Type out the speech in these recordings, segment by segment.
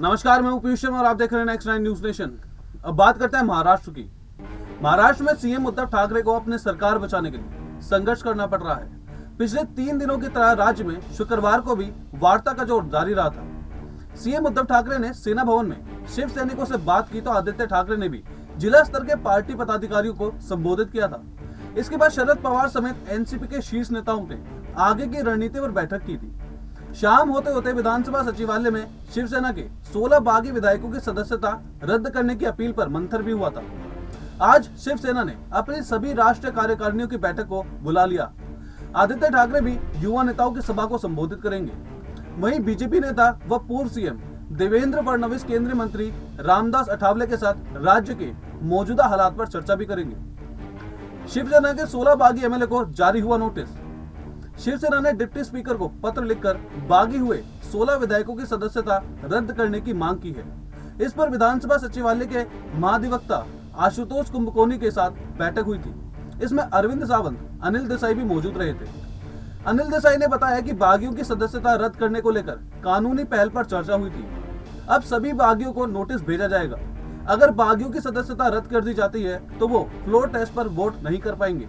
नमस्कार, मैं पीयूष शर्मा और आप देख रहे हैं नेक्स्ट 9 न्यूज नेशन। अब बात करते हैं महाराष्ट्र की। महाराष्ट्र में सीएम उद्धव ठाकरे को अपनी सरकार बचाने के लिए संघर्ष करना पड़ रहा है। पिछले 3 दिनों की तरह राज्य में शुक्रवार को भी वार्ता का जोर जारी रहा था। सीएम उद्धव ठाकरे ने सेना भवन में शिव सैनिकों से बात की तो आदित्य ठाकरे ने भी जिला स्तर के पार्टी पदाधिकारियों को संबोधित किया था। इसके बाद शरद पवार समेत एनसीपी के शीर्ष नेताओं ने आगे की रणनीति पर बैठक की थी। शाम होते होते विधानसभा सचिवालय में शिवसेना के 16 बागी विधायकों की सदस्यता रद्द करने की अपील पर मंथन भी हुआ था। आज शिवसेना ने अपनी सभी राष्ट्रीय कार्यकारिणियों की बैठक को बुला लिया। आदित्य ठाकरे भी युवा नेताओं की सभा को संबोधित करेंगे। वहीं बीजेपी नेता व पूर्व सीएम देवेंद्र फडणवीस केंद्रीय मंत्री रामदास अठावले के साथ राज्य के मौजूदा हालात पर चर्चा भी करेंगे। शिवसेना के 16 बागी एमएलए को जारी हुआ नोटिस। शिवसेना ने डिप्टी स्पीकर को पत्र लिखकर बागी हुए 16 विधायकों की सदस्यता रद्द करने की मांग की है। इस पर विधानसभा सचिवालय के महाधिवक्ता आशुतोष कुंभकोनी के साथ बैठक हुई थी। इसमें अरविंद सावंत, अनिल देसाई भी मौजूद रहे थे। अनिल देसाई ने बताया कि बागियों की सदस्यता रद्द करने को लेकर कानूनी पहल पर चर्चा हुई थी। अब सभी बागियों को नोटिस भेजा जाएगा। अगर बागियों की सदस्यता रद्द कर दी जाती है तो वो फ्लोर टेस्ट पर वोट नहीं कर पाएंगे।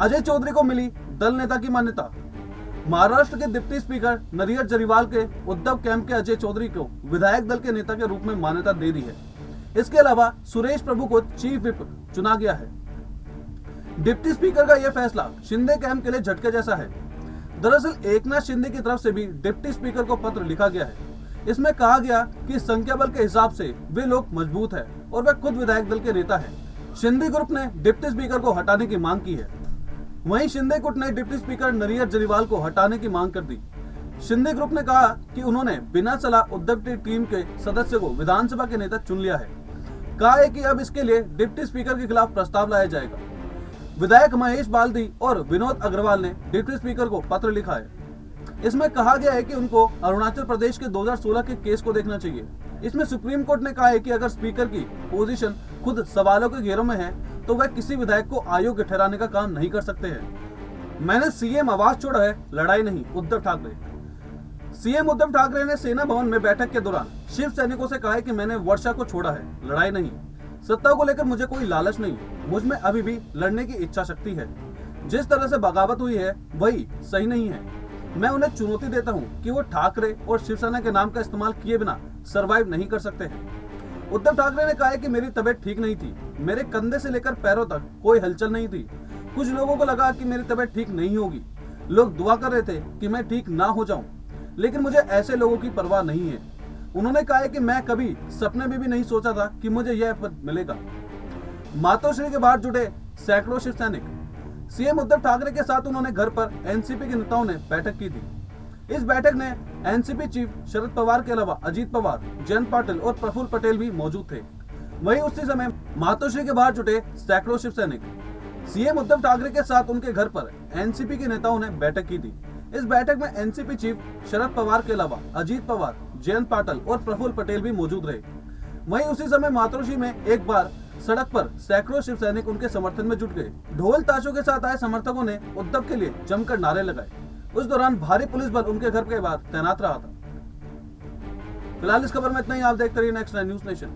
अजय चौधरी को मिली दल नेता की मान्यता। महाराष्ट्र के डिप्टी स्पीकर नरियर जरीवाल के उद्धव कैंप के अजय चौधरी को विधायक दल के नेता के रूप में मान्यता दे दी है। इसके अलावा सुरेश प्रभु को चीफ विप चुना गया है। डिप्टी स्पीकर का यह फैसला शिंदे कैंप के लिए झटके जैसा है। दरअसल एकनाथ शिंदे की तरफ से भी डिप्टी स्पीकर को पत्र लिखा गया है। इसमें कहा गया कि संख्या बल के हिसाब से वे लोग मजबूत है और वे खुद विधायक दल के नेता है। शिंदे ग्रुप ने डिप्टी स्पीकर को हटाने की मांग की है। वहीं शिंदे गुट ने डिप्टी स्पीकर नरियर जरीवाल को हटाने की मांग कर दी। शिंदे ग्रुप ने कहा कि उन्होंने बिना सलाह उद्धव की टीम के सदस्य को विधानसभा के नेता चुन लिया है। कहा है कि अब इसके लिए डिप्टी स्पीकर के खिलाफ प्रस्ताव लाया जाएगा। विधायक महेश बाल्दी और विनोद अग्रवाल ने डिप्टी स्पीकर को पत्र लिखा है। इसमें कहा गया है कि उनको अरुणाचल प्रदेश के 2016 के केस को देखना चाहिए। इसमें सुप्रीम कोर्ट ने कहा है कि अगर स्पीकर की पोजीशन खुद सवालों के घेरों में है तो वह किसी विधायक को अयोग्य ठहराने का काम नहीं कर सकते हैं। मैंने सीएम आवाज छोड़ा है, लड़ाई नहीं, उद्धव ठाकरे। सीएम उद्धव ठाकरे ने सेना भवन में बैठक के दौरान शिव सैनिकों से कहा है कि मैंने वर्षा को छोड़ा है, लड़ाई नहीं। सत्ता को लेकर मुझे कोई लालच नहीं, मुझ में अभी भी लड़ने की इच्छा शक्ति है। जिस तरह से बगावत हुई है वही सही नहीं है। मैं उन्हें चुनौती देता हूँ कि वो ठाकरे और शिवसेना के नाम का इस्तेमाल किए बिना सरवाइव नहीं कर सकते हैं। उद्धव ठाकरे ने कहा है कि मेरी तबीयत ठीक नहीं थी, मेरे कंधे से लेकर पैरों तक कोई हलचल नहीं थी। कुछ लोगों को लगा कि मेरी तबीयत ठीक नहीं होगी। लोग दुआ कर रहे थे कि मैं ठीक ना हो जाऊं, लेकिन मुझे ऐसे लोगों की परवाह नहीं है। उन्होंने कहा है कि मैं कभी सपने में भी नहीं सोचा था कि मुझे यह पद मिलेगा। मातोश्री के बाहर जुटे सैकड़ों शिव सैनिक। सीएम उद्धव ठाकरे के साथ उन्होंने घर पर एनसीपी के नेताओं ने बैठक की थी। इस बैठक में एनसीपी चीफ शरद पवार के अलावा अजीत पवार, जयंत पाटिल और प्रफुल्ल पटेल भी मौजूद थे। वहीं उसी समय मातोश्री के बाहर जुटे सैकड़ों शिव सैनिक। सीएम उद्धव ठाकरे के साथ उनके घर पर एनसीपी के नेताओं ने बैठक की थी। इस बैठक में एनसीपी चीफ शरद पवार के अलावा अजीत पवार, जयंत पाटिल और प्रफुल्ल पटेल भी मौजूद रहे। वहीं उसी समय मातोश्री में एक बार सड़क पर सैकड़ों शिव सैनिक उनके समर्थन में जुट गए। ढोल ताशों के साथ आए समर्थकों ने उद्धव के लिए जमकर नारे लगाए। उस दौरान भारी पुलिस बल उनके घर के बाहर तैनात रहा था। फिलहाल इस खबर में इतना ही। आप देखते रहिए नेक्स्ट 9 न्यूज नेशन।